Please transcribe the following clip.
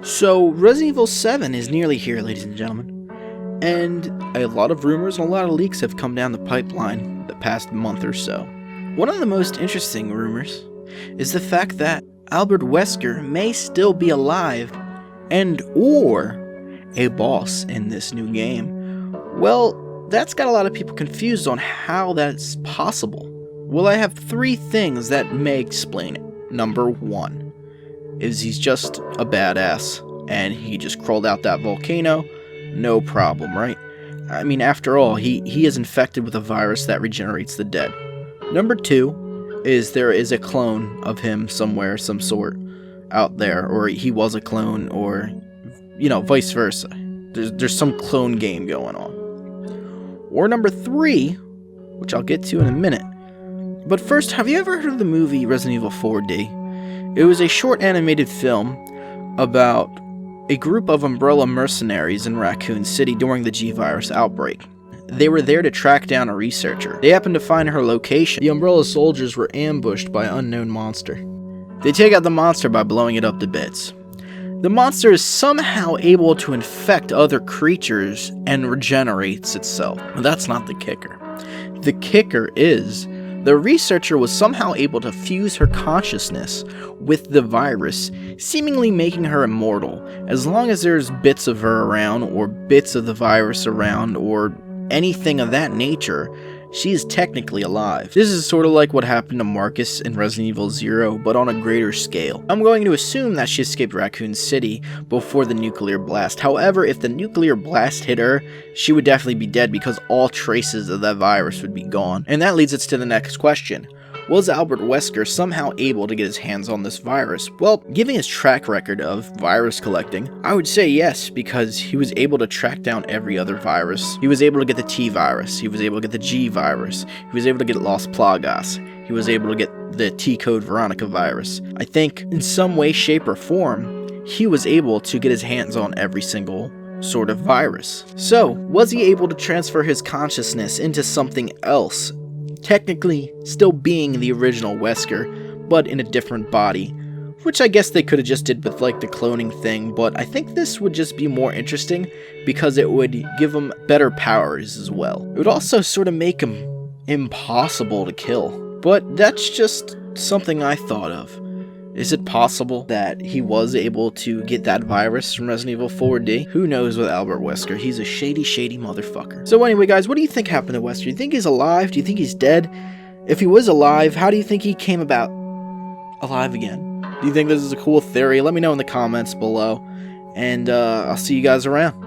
So, Resident Evil 7 is nearly here, ladies and gentlemen, and a lot of rumors and a lot of leaks have come down the pipeline the past month or so. One of the most interesting rumors is the fact that Albert Wesker may still be alive and or a boss in this new game. Well, that's got a lot of people confused on how that's possible. Well, I have three things that may explain it. Number one is he's just a badass and he just crawled out that volcano, no problem, right? I mean, after all, he is infected with a virus that regenerates the dead. Number two is there is a clone of him somewhere, some sort, out there, or he was a clone, or, vice versa. There's some clone game going on. Or number three, which I'll get to in a minute. But first, have you ever heard of the movie Resident Evil 4D? It was a short animated film about a group of Umbrella mercenaries in Raccoon City during the G-Virus outbreak. They were there to track down a researcher. They happened to find her location. The Umbrella soldiers were ambushed by an unknown monster. They take out the monster by blowing it up to bits. The monster is somehow able to infect other creatures and regenerates itself. But that's not the kicker. The kicker is the researcher was somehow able to fuse her consciousness with the virus, seemingly making her immortal. As long as there's bits of her around, or bits of the virus around, or anything of that nature, she is technically alive. This is sort of like what happened to Marcus in Resident Evil 0, but on a greater scale. I'm going to assume that she escaped Raccoon City before the nuclear blast. However, if the nuclear blast hit her, she would definitely be dead because all traces of that virus would be gone. And that leads us to the next question. Was Albert Wesker somehow able to get his hands on this virus? Well, given his track record of virus collecting, I would say yes, because he was able to track down every other virus. He was able to get the T virus, he was able to get the G virus, he was able to get Las Plagas, he was able to get the T-code Veronica virus. I think in some way, shape, or form, he was able to get his hands on every single sort of virus. So, was he able to transfer his consciousness into something else? Technically still being the original Wesker, but in a different body, which I guess they could have just did with like the cloning thing, but I think this would just be more interesting because it would give him better powers as well. It would also sort of make him impossible to kill, but that's just something I thought of. Is it possible that he was able to get that virus from Resident Evil 4D? Who knows with Albert Wesker? He's a shady, shady motherfucker. So anyway, guys, what do you think happened to Wesker? Do you think he's alive? Do you think he's dead? If he was alive, how do you think he came about alive again? Do you think this is a cool theory? Let me know in the comments below, and I'll see you guys around.